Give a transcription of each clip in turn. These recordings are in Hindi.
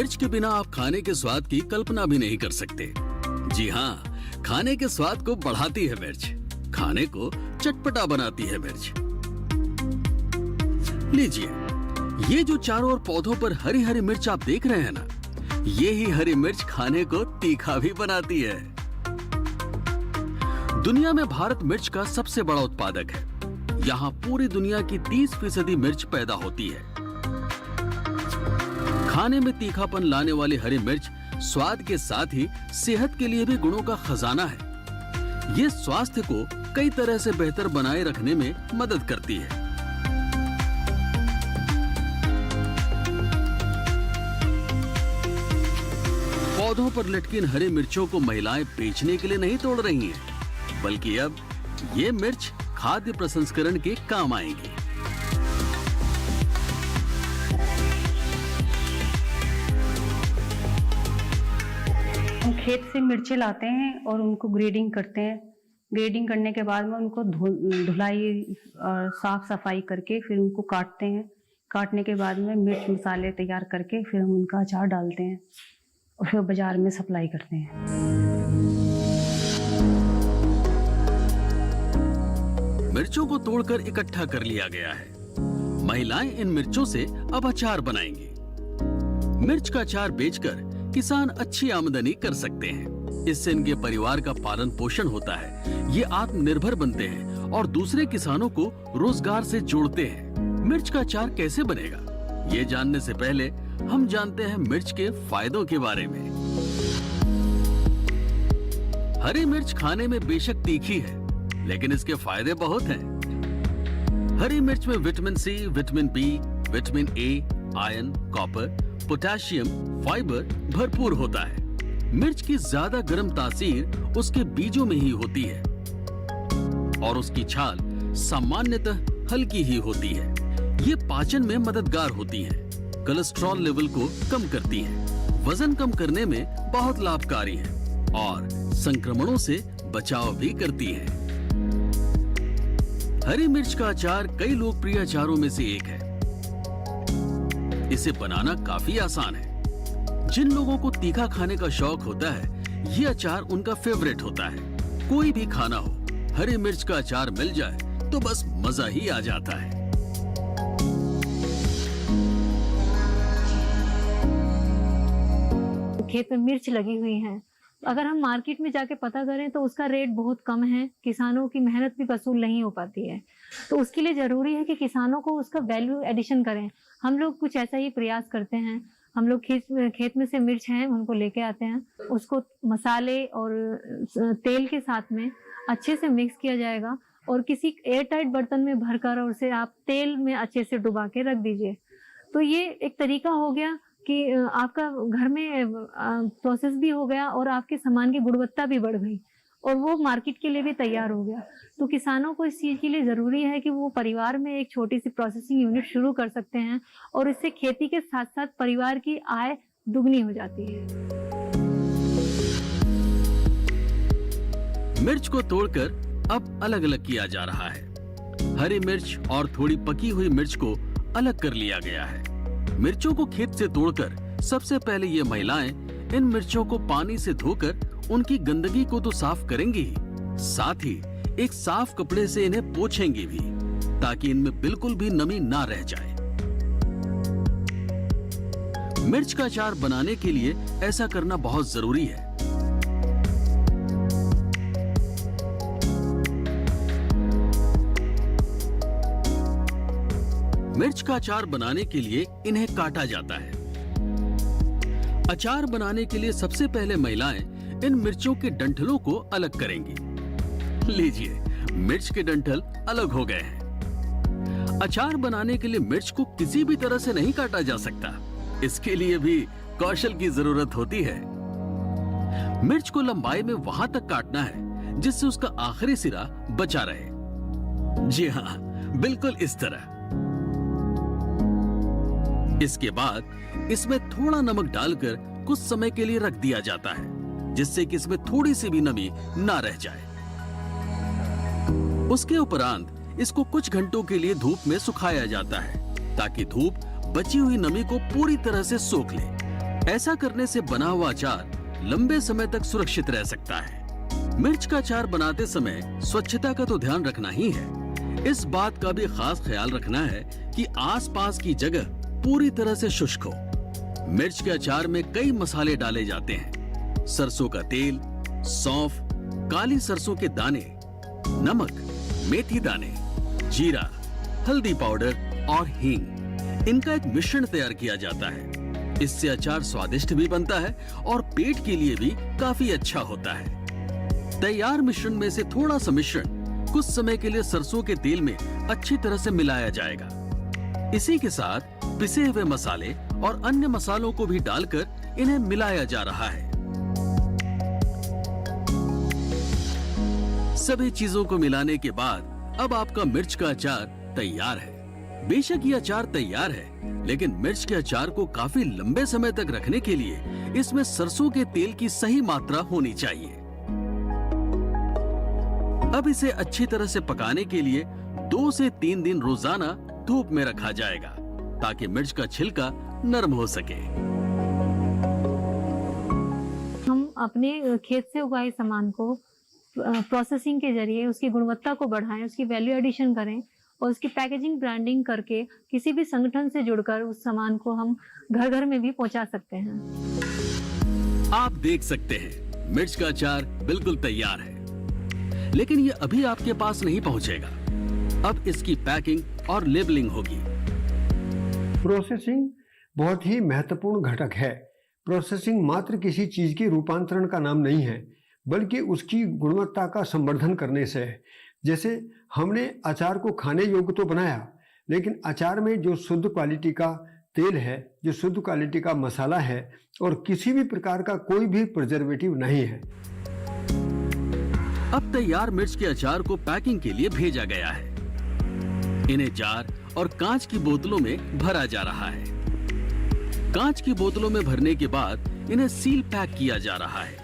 मिर्च के बिना आप खाने के स्वाद की कल्पना भी नहीं कर सकते। जी हाँ, खाने के स्वाद को बढ़ाती है मिर्च, खाने को चटपटा बनाती है मिर्च। लीजिए, ये जो चारों ओर पौधों पर हरी हरी मिर्च आप देख रहे हैं ना, ये ही हरी मिर्च खाने को तीखा भी बनाती है। दुनिया में भारत मिर्च का सबसे बड़ा उत्पादक है। यहाँ पूरी दुनिया की 30% मिर्च पैदा होती है। खाने में तीखापन लाने वाली हरी मिर्च स्वाद के साथ ही सेहत के लिए भी गुणों का खजाना है। ये स्वास्थ्य को कई तरह से बेहतर बनाए रखने में मदद करती है। पौधों पर लटकी इन हरी मिर्चों को महिलाएं बेचने के लिए नहीं तोड़ रही हैं, बल्कि अब ये मिर्च खाद्य प्रसंस्करण के काम आएंगी। हम खेत से मिर्चें लाते हैं और उनको ग्रेडिंग करते हैं। ग्रेडिंग करने के बाद में उनको धुलाई और साफ सफाई करके फिर उनको काटते हैं। काटने के बाद में मिर्च मसाले तैयार करके फिर हम उनका अचार डालते हैं और फिर बाजार में सप्लाई करते हैं। मिर्चों को तोड़कर इकट्ठा कर लिया गया है। महिलाएं इन मिर्चों से अब अचार बनाएंगी। मिर्च का अचार बेचकर किसान अच्छी आमदनी कर सकते हैं। इससे इनके परिवार का पालन पोषण होता है। ये आत्मनिर्भर बनते हैं और दूसरे किसानों को रोजगार से जोड़ते हैं। मिर्च का अचार कैसे बनेगा, ये जानने से पहले हम जानते हैं मिर्च के फायदों के बारे में। हरी मिर्च खाने में बेशक तीखी है, लेकिन इसके फायदे बहुत हैं। हरी मिर्च में vitamin C, vitamin B, vitamin A, iron, copper, potassium, fibre भरपूर होता है। मिर्च की ज्यादा गर्म तासीर उसके बीजों में ही होती है और उसकी छाल सामान्यतः हल्की ही होती है। ये पाचन में मददगार होती है, कोलेस्ट्रॉल लेवल को कम करती है, वजन कम करने में बहुत लाभकारी है और संक्रमणों से बचाव भी करती है। हरी मिर्च का अचार कई लोकप्रिय अचारों में से एक है। इसे बनाना काफी आसान है। जिन लोगों को तीखा खाने का शौक होता है, ये अचार उनका फेवरेट होता है। कोई भी खाना हो, हरी मिर्च का अचार मिल जाए तो बस मजा ही आ जाता है। खेत में मिर्च लगी हुई है, अगर हम मार्केट में जाके पता करें तो उसका रेट बहुत कम है। किसानों की मेहनत भी वसूल नहीं हो पाती है, तो उसके लिए जरूरी है कि किसानों को उसका वैल्यू एडिशन करें। हम लोग कुछ ऐसा ही प्रयास करते हैं। हम लोग खेत में से मिर्च हैं उनको लेके आते हैं, उसको मसाले और तेल के साथ में अच्छे से मिक्स किया जाएगा और किसी एयर टाइट बर्तन में भरकर और उसे आप तेल में अच्छे से डुबा के रख दीजिए। तो ये एक तरीका हो गया कि आपका घर में प्रोसेस भी हो गया और आपके सामान की गुणवत्ता भी बढ़ गई और वो मार्केट के लिए भी तैयार हो गया। तो किसानों को इस चीज़ के लिए ज़रूरी है कि वो परिवार में एक छोटी सी प्रोसेसिंग यूनिट शुरू कर सकते हैं और इससे खेती के साथ साथ परिवार की आय दुगनी हो जाती है। मिर्च को तोड़कर अब अलग अलग किया जा रहा है। हरी मिर्च और थोड़ी पकी हुई मिर्च को अलग कर लिया गया है। मिर्चों को खेत से तोड़कर सबसे पहले ये महिलाएं इन मिर्चों को पानी से धोकर उनकी गंदगी को तो साफ करेंगी ही, साथ ही एक साफ कपड़े से इन्हें पोंछेंगी भी, ताकि इनमें बिल्कुल भी नमी ना रह जाए। मिर्च का अचार बनाने के लिए ऐसा करना बहुत जरूरी है। मिर्च का अचार बनाने के लिए इन्हें काटा जाता है। अचार बनाने के लिए सबसे पहले महिलाएं इन मिर्चों के डंठलों को अलग करेंगी। लीजिए, मिर्च के डंठल अलग हो गए हैं। अचार बनाने के लिए मिर्च को किसी भी तरह से नहीं काटा जा सकता। इसके लिए भी कौशल की जरूरत होती है। मिर्च को लंबाई में वहां तक काटना है जिससे उसका आखिरी सिरा बचा रहे। जी हाँ, बिल्कुल इस तरह। इसके बाद इसमें थोड़ा नमक डालकर कुछ समय के लिए रख दिया जाता है, जिससे कि इसमें थोड़ी सी भी नमी ना रह जाए। उसके उपरांत इसको कुछ घंटों के लिए धूप में सुखाया जाता है, ताकि धूप बची हुई नमी को पूरी तरह से सोख ले। ऐसा करने से बना हुआ अचार लंबे समय तक सुरक्षित रह सकता है। मिर्च का अचार बनाते समय स्वच्छता का तो ध्यान रखना ही है। इस बात का भी खास ख्याल रखना है कि आसपास की जगह पूरी तरह से शुष्क हो। मिर्च के अचार में कई मसाले डाले जाते हैं। सरसों का तेल, सौंफ, काली सरसों के दाने, नमक, मेथी दाने, जीरा, हल्दी पाउडर और हींग। इनका एक मिश्रण तैयार किया जाता है। इससे अचार स्वादिष्ट भी बनता है और पेट के लिए भी काफी अच्छा होता है। तैयार मिश्रण में से थोड़ा सा मिश्रण कुछ समय के लिए सरसों के तेल में अच्छी तरह से मिलाया जाएगा। इसी के साथ पिसे हुए मसाले और अन्य मसालों को भी डालकर इन्हें मिलाया जा रहा है। सभी चीजों को मिलाने के बाद अब आपका मिर्च का अचार तैयार है। बेशक ये अचार तैयार है, लेकिन मिर्च के अचार को काफी लंबे समय तक रखने के लिए इसमें सरसों के तेल की सही मात्रा होनी चाहिए। अब इसे अच्छी तरह से पकाने के लिए 2 से 3 दिन रोजाना धूप में रखा जाएगा, ताकि मिर्च का छिलका नरम हो सके। हम अपने खेत से उगाए सामान को प्रोसेसिंग के जरिए उसकी गुणवत्ता को बढ़ाएं, उसकी वैल्यू एडिशन करें और उसकी पैकेजिंग ब्रांडिंग करके किसी भी संगठन से जुड़कर उस सामान को हम घर घर में भी पहुंचा सकते हैं। आप देख सकते हैं मिर्च का अचार बिल्कुल तैयार है, लेकिन ये अभी आपके पास नहीं पहुंचेगा। अब इसकी पैकिंग और लेबलिंग होगी। प्रोसेसिंग बहुत ही महत्वपूर्ण घटक है। प्रोसेसिंग मात्र किसी चीज के रूपांतरण का नाम नहीं है, बल्कि उसकी गुणवत्ता का संवर्धन करने से है। जैसे हमने अचार को खाने योग्य तो बनाया, लेकिन अचार में जो शुद्ध क्वालिटी का तेल है, जो शुद्ध क्वालिटी का मसाला है और किसी भी प्रकार का कोई भी प्रिजर्वेटिव नहीं है। अब तैयार मिर्च के अचार को पैकिंग के लिए भेजा गया है। इन्हें जार और कांच की बोतलों में भरा जा रहा है। कांच की बोतलों में भरने के बाद इन्हें सील पैक किया जा रहा है।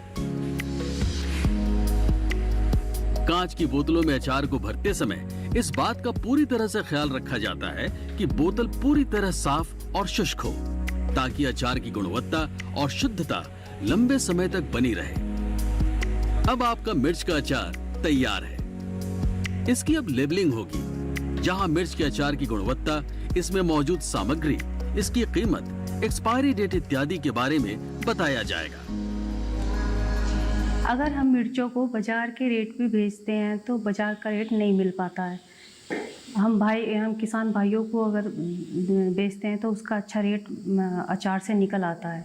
कांच की बोतलों में अचार को भरते समय इस बात का पूरी तरह से ख्याल रखा जाता है कि बोतल पूरी तरह साफ और शुष्क हो, ताकि अचार की गुणवत्ता और शुद्धता लंबे समय तक बनी रहे। अब आपका मिर्च का अचार तैयार है। इसकी अब लेबलिंग होगी, जहां मिर्च के अचार की गुणवत्ता, इसमें मौजूद सामग्री, इसकी कीमत, एक्सपायरी डेट इत्यादि के बारे में बताया जाएगा। अगर हम मिर्चों को बाजार के रेट पे बेचते हैं तो बाजार का रेट नहीं मिल पाता है। हम किसान भाइयों को अगर बेचते हैं तो उसका अच्छा रेट अचार से निकल आता है।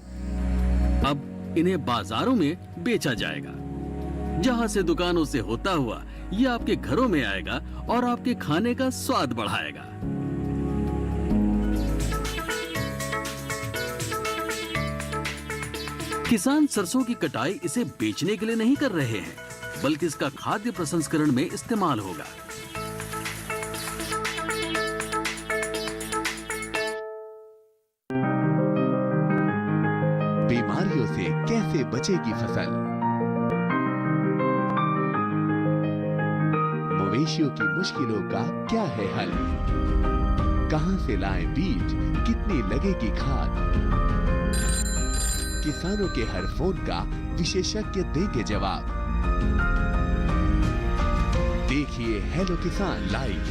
अब इन्हें बाजारों में बेचा जाएगा, जहां से दुकानों से होता हुआ ये आपके घरों में आएगा और आपके खाने का स्वाद बढ़ाएगा। किसान सरसों की कटाई इसे बेचने के लिए नहीं कर रहे हैं, बल्कि इसका खाद्य प्रसंस्करण में इस्तेमाल होगा। बीमारियों से कैसे बचेगी फसल? मवेशियों की मुश्किलों का क्या है हल? कहां से लाएं बीज? कितनी लगेगी खाद? किसानों के हर फोन का विशेषज्ञ देंगे जवाब। देखिए हेलो किसान लाइव,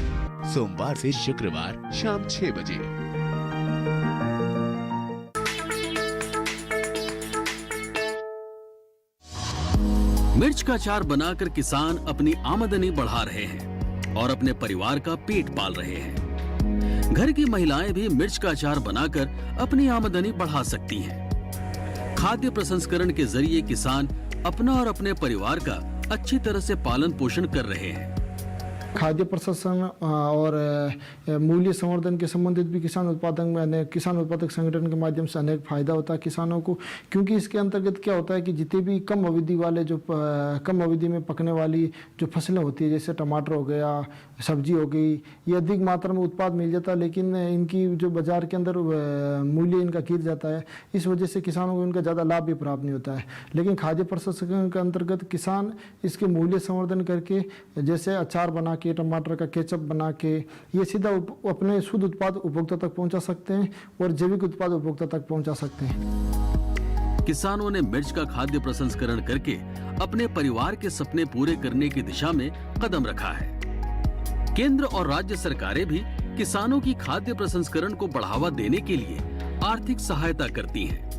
सोमवार से शुक्रवार शाम 6 बजे। मिर्च का अचार बनाकर किसान अपनी आमदनी बढ़ा रहे हैं और अपने परिवार का पेट पाल रहे हैं। घर की महिलाएं भी मिर्च का अचार बनाकर अपनी आमदनी बढ़ा सकती हैं। खाद्य प्रसंस्करण के जरिए किसान अपना और अपने परिवार का अच्छी तरह से पालन पोषण कर रहे हैं। खाद्य प्रसंस्करण और मूल्य संवर्धन के संबंधित भी किसान उत्पादक संगठन के माध्यम से अनेक फायदा होता है किसानों को, क्योंकि इसके अंतर्गत क्या होता है कि जितने भी कम अवधि में पकने वाली जो फसलें होती है, जैसे टमाटर हो गया, सब्जी हो गई, ये अधिक मात्रा में उत्पाद मिल जाता है, लेकिन इनकी जो बाजार के अंदर मूल्य इनका गिर जाता है। इस वजह से किसानों को इनका ज़्यादा लाभ भी प्राप्त नहीं होता है। लेकिन खाद्य प्रसंस्करण के अंतर्गत किसान इसके मूल्य संवर्धन करके, जैसे अचार बना के, टमाटर का केचप बना के, ये सीधा अपने शुद्ध उत्पाद उपभोक्ता तक पहुंचा सकते हैं और जैविक उत्पाद उपभोक्ता तक पहुंचा सकते हैं। किसानों ने मिर्च का खाद्य प्रसंस्करण करके अपने परिवार के सपने पूरे करने की दिशा में कदम रखा है। केंद्र और राज्य सरकारें भी किसानों की खाद्य प्रसंस्करण को बढ़ावा देने के लिए आर्थिक सहायता करती हैं।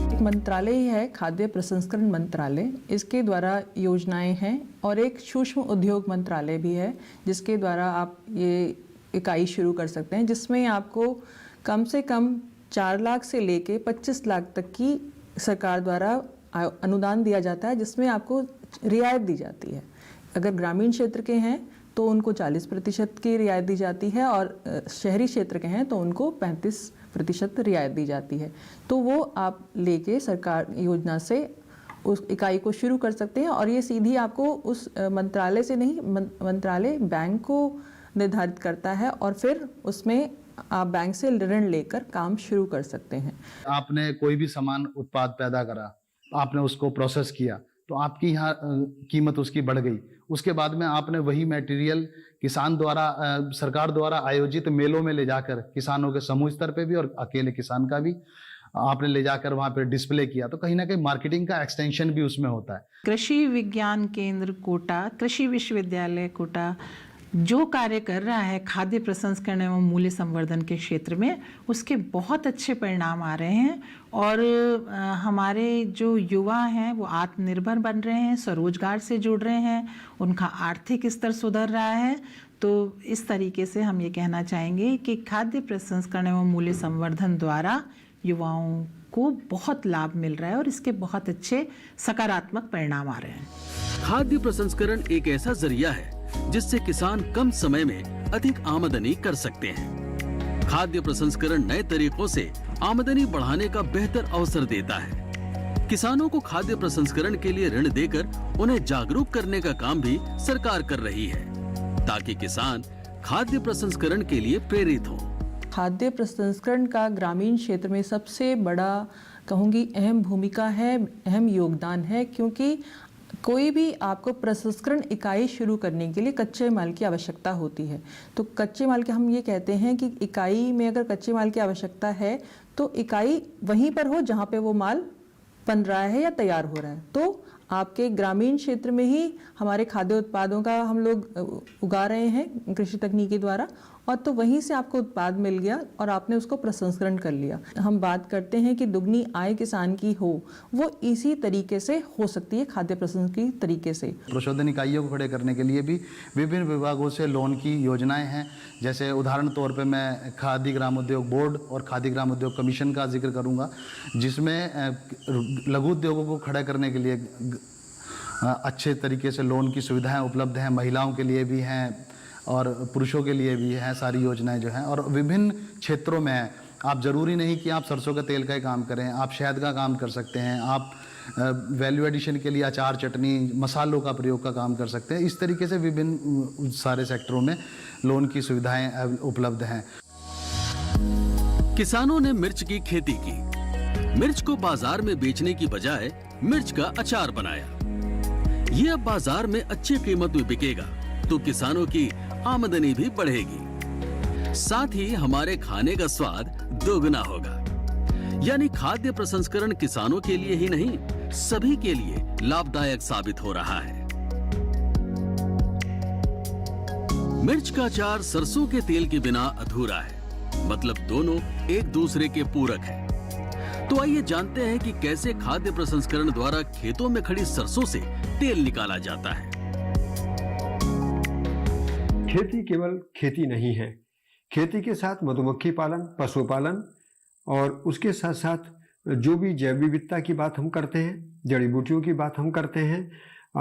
एक मंत्रालय ही है खाद्य प्रसंस्करण मंत्रालय, इसके द्वारा योजनाएं हैं और एक सूक्ष्म उद्योग मंत्रालय भी है जिसके द्वारा आप ये इकाई शुरू कर सकते हैं, जिसमें आपको कम से कम 4 लाख से लेके 25 लाख तक की सरकार द्वारा अनुदान दिया जाता है, जिसमें आपको रियायत दी जाती है। अगर ग्रामीण क्षेत्र के हैं तो उनको 40% की रियायत दी जाती है और शहरी क्षेत्र के हैं तो उनको 35% रियायत दी जाती है। तो वो आप लेके सरकार योजना से उस इकाई को शुरू कर सकते हैं और ये सीधी आपको उस मंत्रालय से नहीं, मंत्रालय बैंक को निर्धारित करता है और फिर उसमें आप बैंक से ऋण लेकर काम शुरू कर सकते हैं। आपने कोई भी सामान उत्पाद पैदा करा, आपने उसको प्रोसेस किया तो आपकी यहाँ कीमत उसकी बढ़ गई। उसके बाद में आपने वही मटेरियल किसान द्वारा सरकार द्वारा आयोजित मेलों में ले जाकर किसानों के समूह स्तर पे भी और अकेले किसान का भी आपने ले जाकर वहाँ पे डिस्प्ले किया, तो कहीं ना कहीं मार्केटिंग का एक्सटेंशन भी उसमें होता है। कृषि विज्ञान केंद्र कोटा, कृषि विश्वविद्यालय कोटा जो कार्य कर रहा है खाद्य प्रसंस्करण एवं मूल्य संवर्धन के क्षेत्र में, उसके बहुत अच्छे परिणाम आ रहे हैं और हमारे जो युवा हैं वो आत्मनिर्भर बन रहे हैं, स्वरोजगार से जुड़ रहे हैं, उनका आर्थिक स्तर सुधर रहा है। तो इस तरीके से हम ये कहना चाहेंगे कि खाद्य प्रसंस्करण एवं मूल्य संवर्धन द्वारा युवाओं को बहुत लाभ मिल रहा है और इसके बहुत अच्छे सकारात्मक परिणाम आ रहे हैं। खाद्य प्रसंस्करण एक ऐसा जरिया है जिससे किसान कम समय में अधिक आमदनी कर सकते हैं। खाद्य प्रसंस्करण नए तरीकों से आमदनी बढ़ाने का बेहतर अवसर देता है। किसानों को खाद्य प्रसंस्करण के लिए ऋण देकर उन्हें जागरूक करने का काम भी सरकार कर रही है, ताकि किसान खाद्य प्रसंस्करण के लिए प्रेरित हो। खाद्य प्रसंस्करण का ग्रामीण क्षेत्र में सबसे बड़ा कहूँगी अहम भूमिका है, अहम योगदान है, क्योंकि कोई भी आपको प्रसंस्करण इकाई शुरू करने के लिए कच्चे माल की आवश्यकता होती है। तो कच्चे माल के हम ये कहते हैं कि इकाई में अगर कच्चे माल की आवश्यकता है तो इकाई वहीं पर हो जहाँ पे वो माल बन रहा है या तैयार हो रहा है। तो आपके ग्रामीण क्षेत्र में ही हमारे खाद्य उत्पादों का हम लोग उगा रहे हैं कृषि तकनीकी द्वारा, और तो वहीं से आपको उत्पाद मिल गया और आपने उसको प्रसंस्करण कर लिया। हम बात करते हैं कि दुगनी आय किसान की हो, वो इसी तरीके से हो सकती है, खाद्य प्रसंस्करण की तरीके से। प्रशोधन इकाइयों को खड़े करने के लिए भी विभिन्न विभागों से लोन की योजनाएं हैं। जैसे उदाहरण तौर पे मैं खादी ग्रामोद्योग बोर्ड और खादी ग्रामोद्योग कमीशन का जिक्र करूंगा, जिसमें लघु उद्योगों को खड़ा करने के लिए अच्छे तरीके से लोन की सुविधाएं उपलब्ध हैं। महिलाओं के लिए भी हैं और पुरुषों के लिए भी हैं सारी योजनाएं जो हैं, और विभिन्न क्षेत्रों में हैं। आप ज़रूरी नहीं कि आप सरसों का तेल का ही काम करें, आप शहद का काम कर सकते हैं, आप वैल्यू एडिशन के लिए अचार, चटनी, मसालों का प्रयोग का काम कर सकते हैं। इस तरीके से विभिन्न सारे सेक्टरों में लोन की सुविधाएं उपलब्ध हैं। किसानों ने मिर्च की खेती की, मिर्च को बाजार में बेचने की बजाय मिर्च का अचार बनाया। ये अब बाजार में अच्छी कीमत में बिकेगा तो किसानों की आमदनी भी बढ़ेगी, साथ ही हमारे खाने का स्वाद दोगुना होगा। यानी खाद्य प्रसंस्करण किसानों के लिए ही नहीं, सभी के लिए लाभदायक साबित हो रहा है। मिर्च का अचार सरसों के तेल के बिना अधूरा है, मतलब दोनों एक दूसरे के पूरक हैं। तो आइए जानते हैं कि कैसे खाद्य प्रसंस्करण द्वारा खेतों में खड़ी सरसों से तेल निकाला जाता है। खेती केवल खेती नहीं है, खेती के साथ मधुमक्खी पालन, पशुपालन और उसके साथ साथ जो भी जैव विविधता की बात हम करते हैं, जड़ी बूटियों की बात हम करते हैं,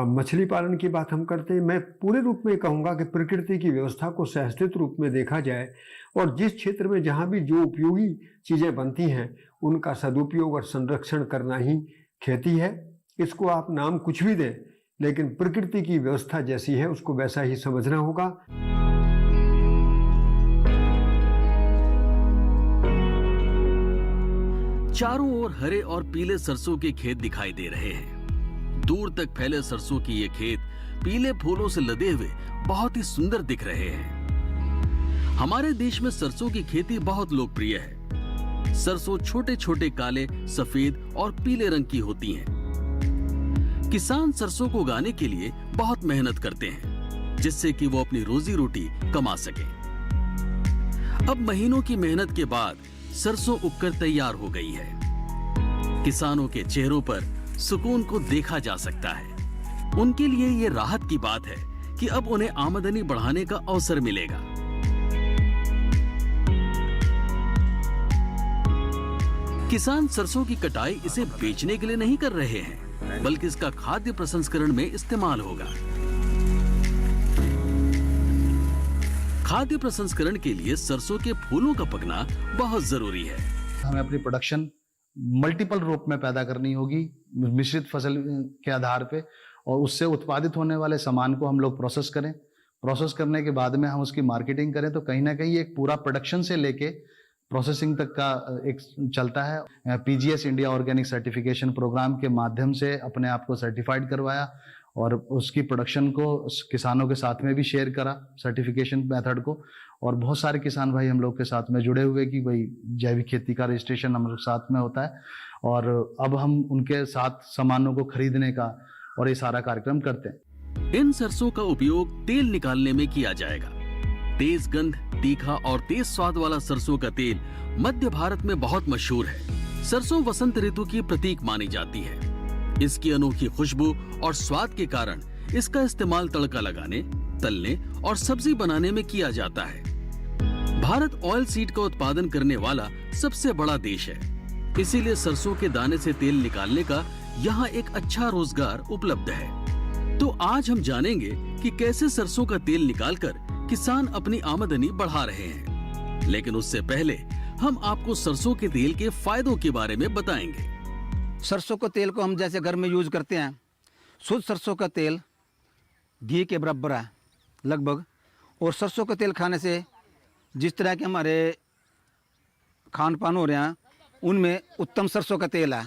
मछली पालन की बात हम करते हैं। मैं पूरे रूप में कहूँगा कि प्रकृति की व्यवस्था को सहिष्णुत रूप में देखा जाए और जिस क्षेत्र में जहाँ भी जो उपयोगी चीज़ें बनती हैं उनका सदुपयोग और संरक्षण करना ही खेती है। इसको आप नाम कुछ भी दें, लेकिन प्रकृति की व्यवस्था जैसी है उसको वैसा ही समझना होगा। चारों ओर हरे और पीले सरसों के खेत दिखाई दे रहे हैं। दूर तक फैले सरसों की ये खेत पीले फूलों से लदे हुए बहुत ही सुंदर दिख रहे हैं। हमारे देश में सरसों की खेती बहुत लोकप्रिय है। सरसों छोटे छोटे काले, सफेद और पीले रंग की होती हैं। किसान सरसों को उगाने के लिए बहुत मेहनत करते हैं, जिससे कि वो अपनी रोजी रोटी कमा सकें। अब महीनों की मेहनत के बाद सरसों उगकर तैयार हो गई है। किसानों के चेहरों पर सुकून को देखा जा सकता है। उनके लिए ये राहत की बात है कि अब उन्हें आमदनी बढ़ाने का अवसर मिलेगा। किसान सरसों की कटाई इसे बेचने के लिए नहीं कर रहे हैं, बल्कि इसका खाद्य प्रसंस्करण में इस्तेमाल होगा। खाद्य प्रसंस्करण के लिए सरसों के फूलों का पकना बहुत जरूरी है। हमें अपनी प्रोडक्शन मल्टीपल रूप में पैदा करनी होगी, मिश्रित फसल के आधार पे, और उससे उत्पादित होने वाले सामान को हम लोग प्रोसेस करें। प्रोसेस करने के बाद में हम उसकी मार्केटिंग करें, तो कहीं ना कहीं एक पूरा प्रोडक्शन से लेके प्रोसेसिंग तक का एक चलता है। PGS India organic certification programme के माध्यम से अपने आप को सर्टिफाइड करवाया और उसकी प्रोडक्शन को किसानों के साथ में भी शेयर करा, सर्टिफिकेशन मेथड को। और बहुत सारे किसान भाई हम लोग के साथ में जुड़े हुए कि भाई जैविक खेती का रजिस्ट्रेशन हम लोग साथ में होता है, और अब हम उनके साथ सामानों को खरीदने का और ये सारा कार्यक्रम करते हैं। इन सरसों का उपयोग तेल निकालने में किया जाएगा। तेज गंध, तीखा और तेज स्वाद वाला सरसों का तेल मध्य भारत में बहुत मशहूर है। सरसों वसंत ऋतु की प्रतीक मानी जाती है। इसकी अनोखी खुशबू और स्वाद के कारण इसका इस्तेमाल तड़का लगाने, तलने और सब्जी बनाने में किया जाता है। भारत ऑयल सीड का उत्पादन करने वाला सबसे बड़ा देश है, इसीलिए सरसों के दाने से तेल निकालने का यहाँ एक अच्छा रोजगार उपलब्ध है। तो आज हम जानेंगे कि कैसे सरसों का तेल निकालकर किसान अपनी आमदनी बढ़ा रहे हैं। लेकिन उससे पहले हम आपको सरसों के तेल के फायदों के बारे में बताएंगे। सरसों के तेल को हम जैसे घर में यूज करते हैं, शुद्ध सरसों का तेल घी के बराबर है लगभग। और सरसों का तेल खाने से जिस तरह के हमारे खान पान हो रहे हैं, उनमें उत्तम सरसों का तेल है।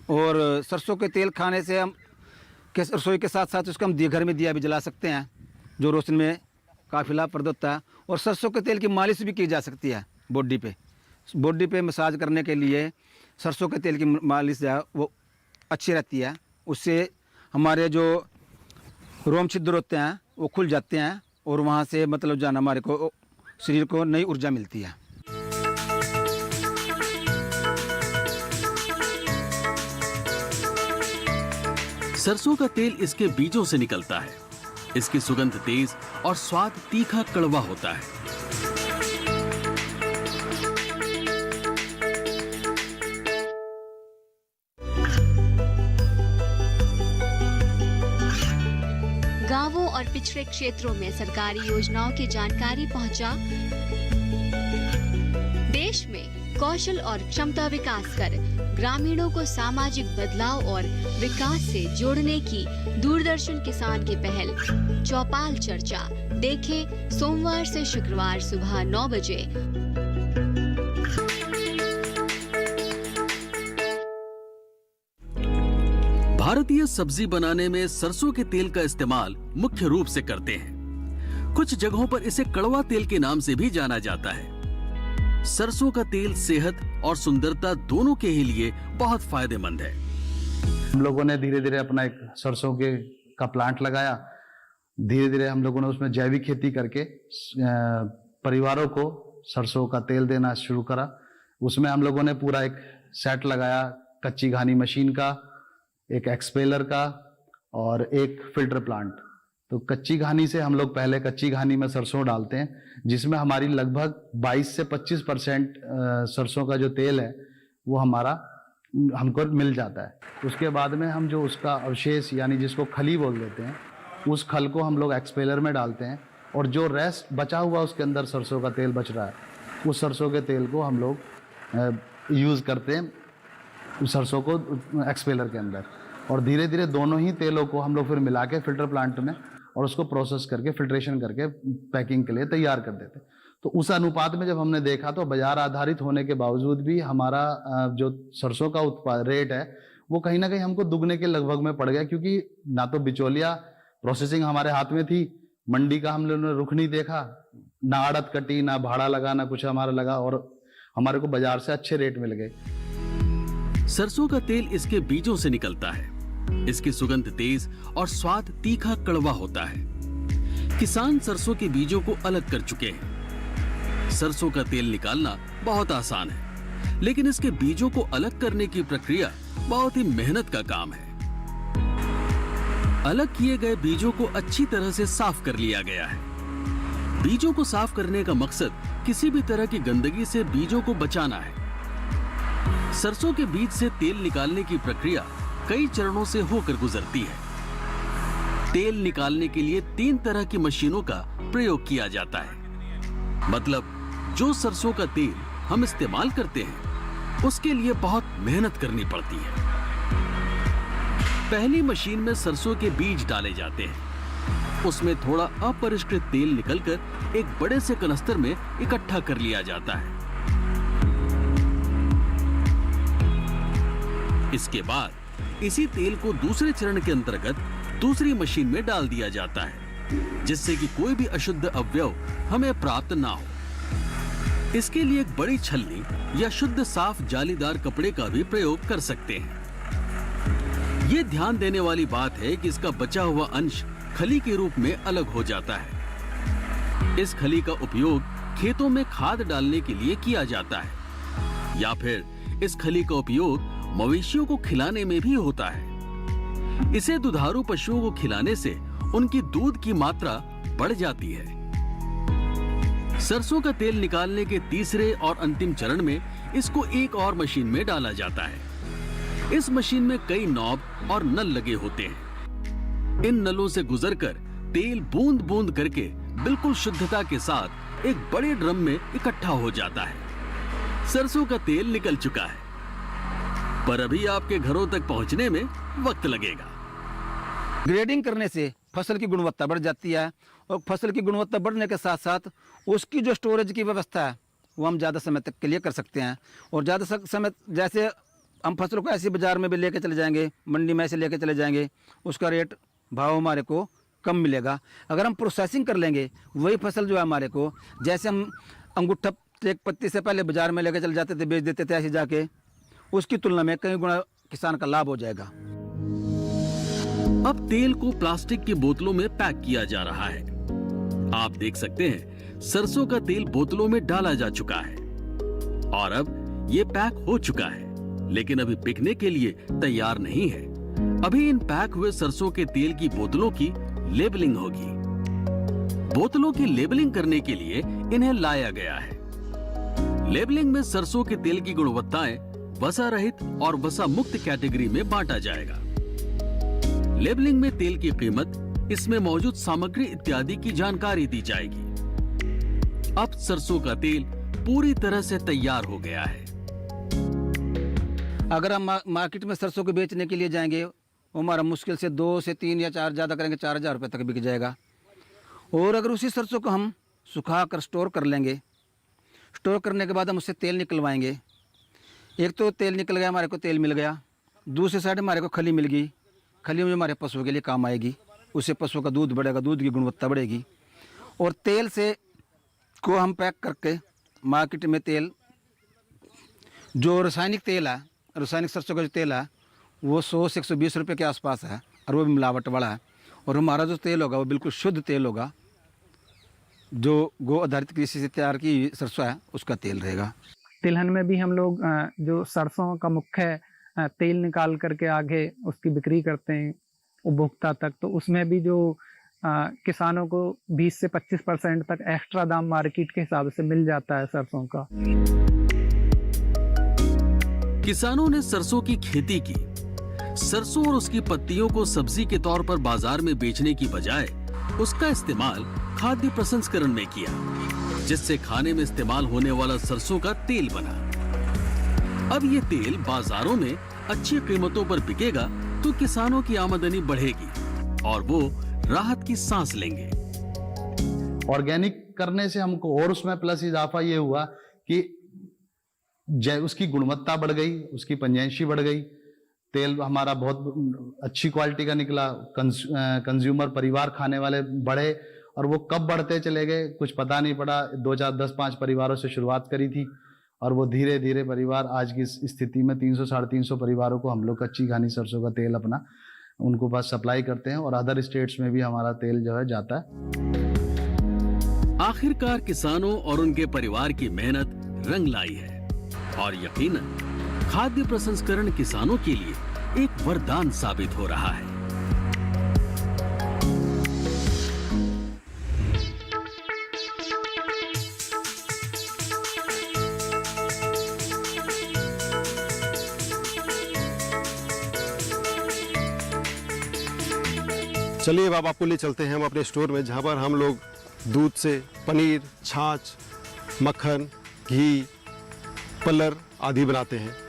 और सरसों के तेल खाने से हम रसोई के साथ साथ उसको हम घर में दिया भी जला सकते हैं, जो रोशनी में काफ़ी लाभप्रद होता है। और सरसों के तेल की मालिश भी की जा सकती है बॉडी पे मसाज करने के लिए सरसों के तेल की मालिश जो है वो अच्छी रहती है। उससे हमारे जो रोम छिद्र होते हैं वो खुल जाते हैं, और वहाँ से मतलब जो है हमारे को शरीर को नई ऊर्जा मिलती है। सरसों का तेल इसके बीजों से निकलता है। इसकी सुगंध तेज और स्वाद तीखा कड़वा होता है। गांवों और पिछड़े क्षेत्रों में सरकारी योजनाओं की जानकारी पहुंचा। देश में कौशल और क्षमता विकास कर ग्रामीणों को सामाजिक बदलाव और विकास से जोड़ने की दूरदर्शन किसान की पहल चौपाल चर्चा देखें सोमवार से शुक्रवार सुबह 9 बजे। भारतीय सब्जी बनाने में सरसों के तेल का इस्तेमाल मुख्य रूप से करते हैं। कुछ जगहों पर इसे कड़वा तेल के नाम से भी जाना जाता है। सरसों का तेल सेहत और सुंदरता दोनों के ही लिए बहुत फायदेमंद है। हम लोगों ने धीरे धीरे अपना एक सरसों का प्लांट लगाया। धीरे धीरे हम लोगों ने उसमें जैविक खेती करके परिवारों को सरसों का तेल देना शुरू करा। उसमें हम लोगों ने पूरा एक सेट लगाया, कच्ची घानी मशीन का, एक एक्सपेलर का और एक फिल्टर प्लांट। तो कच्ची घानी से हम लोग पहले कच्ची घानी में सरसों डालते हैं, जिसमें हमारी लगभग 22 से 25% सरसों का जो तेल है वो हमको मिल जाता है। उसके बाद में हम जो उसका अवशेष यानी जिसको खली बोल देते हैं, उस खल को हम लोग एक्सपेलर में डालते हैं, और जो रेस्ट बचा हुआ उसके अंदर सरसों का तेल बच रहा है, उस सरसों के तेल को हम लोग यूज़ करते हैं सरसों को एक्सपेलर के अंदर। और धीरे धीरे दोनों ही तेलों को हम लोग फिर मिला के फिल्टर प्लांट में और उसको प्रोसेस करके फिल्ट्रेशन करके पैकिंग के लिए तैयार कर देते। तो उस अनुपात में जब हमने देखा तो बाजार आधारित होने के बावजूद भी हमारा जो सरसों का उत्पाद रेट है वो कहीं ना कहीं हमको दुगने के लगभग में पड़ गया, क्योंकि ना तो बिचौलिया प्रोसेसिंग हमारे हाथ में थी, मंडी का हम लोगों ने रुख नहीं देखा, ना आड़त कटी, ना भाड़ा लगा, ना कुछ हमारा लगा, और हमारे को बाजार से अच्छे रेट मिल गए। सरसों का तेल इसके बीजों से निकलता है। इसकी सुगंध तेज और स्वाद तीखा कड़वा होता है। किसान सरसों के बीजों को अलग कर चुके हैं। सरसों का तेल निकालना बहुत आसान है, लेकिन इसके बीजों को अलग करने की प्रक्रिया बहुत ही मेहनत का काम है। अलग किए गए बीजों को अच्छी तरह से साफ कर लिया गया है। बीजों को साफ करने का मकसद किसी भी तरह की गंदगी से बीजों को बचाना है। सरसों के बीज से तेल निकालने की प्रक्रिया कई चरणों से होकर गुजरती है। तेल निकालने के लिए 3 तरह की मशीनों का प्रयोग किया जाता है। मतलब जो सरसों का तेल हम इस्तेमाल करते हैं उसके लिए बहुत मेहनत करनी पड़ती है। पहली मशीन में सरसों के बीज डाले जाते हैं। उसमें थोड़ा अपरिष्कृत तेल निकलकर एक बड़े से कनस्तर में इकट्ठा कर लिया जाता है। इसके बाद इसी तेल को दूसरे चरण के अंतर्गत दूसरी मशीन में डाल दिया जाता है, जिससे कि कोई भी अशुद्ध अवयव हमें प्राप्त ना हो। इसके लिए एक बड़ी छलनी या शुद्ध साफ जालीदार कपड़े का भी प्रयोग कर सकते हैं। ये ध्यान देने वाली बात है कि इसका बचा हुआ अंश खली के रूप में अलग हो जाता है। इस खली का उपयोग खेतों में खाद डालने के लिए किया जाता है, या फिर इस खली का उपयोग मवेशियों को खिलाने में भी होता है। इसे दुधारू पशुओं को खिलाने से उनकी दूध की मात्रा बढ़ जाती है। सरसों का तेल निकालने के तीसरे और अंतिम चरण में इसको एक और मशीन में डाला जाता है। इस मशीन में कई नॉब और नल लगे होते हैं। इन नलों से गुजरकर तेल बूंद बूंद करके बिल्कुल शुद्धता के साथ एक बड़े ड्रम में इकट्ठा हो जाता है। सरसों का तेल निकल चुका है, पर अभी आपके घरों तक पहुंचने में वक्त लगेगा। ग्रेडिंग करने से फसल की गुणवत्ता बढ़ जाती है, और फसल की गुणवत्ता बढ़ने के साथ साथ उसकी जो स्टोरेज की व्यवस्था है वो हम ज़्यादा समय तक के लिए कर सकते हैं। और ज़्यादा समय, जैसे हम फसलों को ऐसे बाजार में भी लेके चले जाएंगे, मंडी में ऐसे लेके चले जाएंगे, उसका रेट भाव हमारे को कम मिलेगा। अगर हम प्रोसेसिंग कर लेंगे वही फसल जो है हमारे को, जैसे हम अंगूठा एक पत्ती से पहले बाजार में लेके चले जाते थे, बेच देते थे ऐसे जाके, उसकी तुलना में कई गुना किसान का लाभ हो जाएगा। अब तेल को प्लास्टिक की बोतलों में पैक किया जा रहा है। आप देख सकते हैं सरसों का तेल बोतलों में डाला जा चुका है और अब ये पैक हो चुका है, लेकिन अभी बिकने के लिए तैयार नहीं है। अभी इन पैक हुए सरसों के तेल की बोतलों की लेबलिंग होगी। बोतलों की लेबलिंग करने के लिए इन्हें लाया गया है। लेबलिंग में सरसों के तेल की गुणवत्ताएं वसा रहित और वसा मुक्त कैटेगरी में बांटा जाएगा। लेबलिंग में तेल की कीमत, इसमें मौजूद सामग्री इत्यादि की जानकारी दी जाएगी। अब सरसों का तेल पूरी तरह से तैयार हो गया है। अगर हम मार्केट में सरसों को बेचने के लिए जाएंगे, वो हमारा मुश्किल से 2 से 3 या 4, ज़्यादा करेंगे 4,000 रुपये तक बिक जाएगा। और अगर उसी सरसों को हम सुखा कर स्टोर कर लेंगे, स्टोर करने के बाद हम उससे तेल निकलवाएंगे। एक तो तेल निकल गया, हमारे को तेल मिल गया, दूसरी साइड हमारे को खली मिल गई। खली में हमारे पशुओं के लिए काम आएगी, उससे पशुओं का दूध बढ़ेगा, दूध की गुणवत्ता बढ़ेगी। और तेल से को हम पैक करके मार्केट में तेल, जो रासायनिक तेल है, रासायनिक सरसों का जो तेल है वो 100 से 120 रुपये के आसपास है, और वो भी मिलावट वाला है। और हमारा जो तेल होगा वो बिल्कुल शुद्ध तेल होगा, जो गो आधारित कृषि से तैयार की सरसों है उसका तेल रहेगा। तिलहन में भी हम लोग जो सरसों का मुख्य तेल निकाल करके आगे उसकी बिक्री करते हैं उपभोक्ता तक, तो उसमें भी जो किसानों को 20 से 25% तक एक्स्ट्रा दाम मार्केट के हिसाब से मिल जाता है सरसों का। किसानों ने सरसों की खेती की। सरसों और उसकी पत्तियों को सब्जी के तौर पर बाजार में बेचने की बजाय उसका इस्तेमाल खाद्य प्रसंस्करण में किया, जिससे खाने में इस्तेमाल होने वाला सरसों का तेल बना। अब ये तेल बाजारों में अच्छी कीमतों पर बिकेगा तो किसानों की आमदनी बढ़ेगी और वो राहत की सांस लेंगे। ऑर्गेनिक करने से हमको और उसमें प्लस इजाफा ये हुआ कि उसकी गुणवत्ता बढ़ गई, उसकी पंजेंसी बढ़ गई, तेल हमारा बहुत अच्छी क्वालिटी का निकला, कंज्यूमर परिवार खाने वाले बढ़े, और वो कब बढ़ते चले गए कुछ पता नहीं पड़ा। 2, 4, 10, 5 परिवारों से शुरुआत करी थी और वो धीरे धीरे परिवार आज की स्थिति में 300-350 परिवारों को हम लोग कच्ची घानी सरसों का तेल अपना उनको पास सप्लाई करते हैं और अदर स्टेट्स में भी हमारा तेल जो है जाता है। आखिरकार किसानों और उनके परिवार की मेहनत रंग लाई है और यकीनन खाद्य प्रसंस्करण किसानों के लिए एक वरदान साबित हो रहा है। चलिए अब आपको ले चलते हैं हम अपने स्टोर में, जहाँ पर हम लोग दूध से पनीर, छाछ, मक्खन, घी, पल्लर आदि बनाते हैं।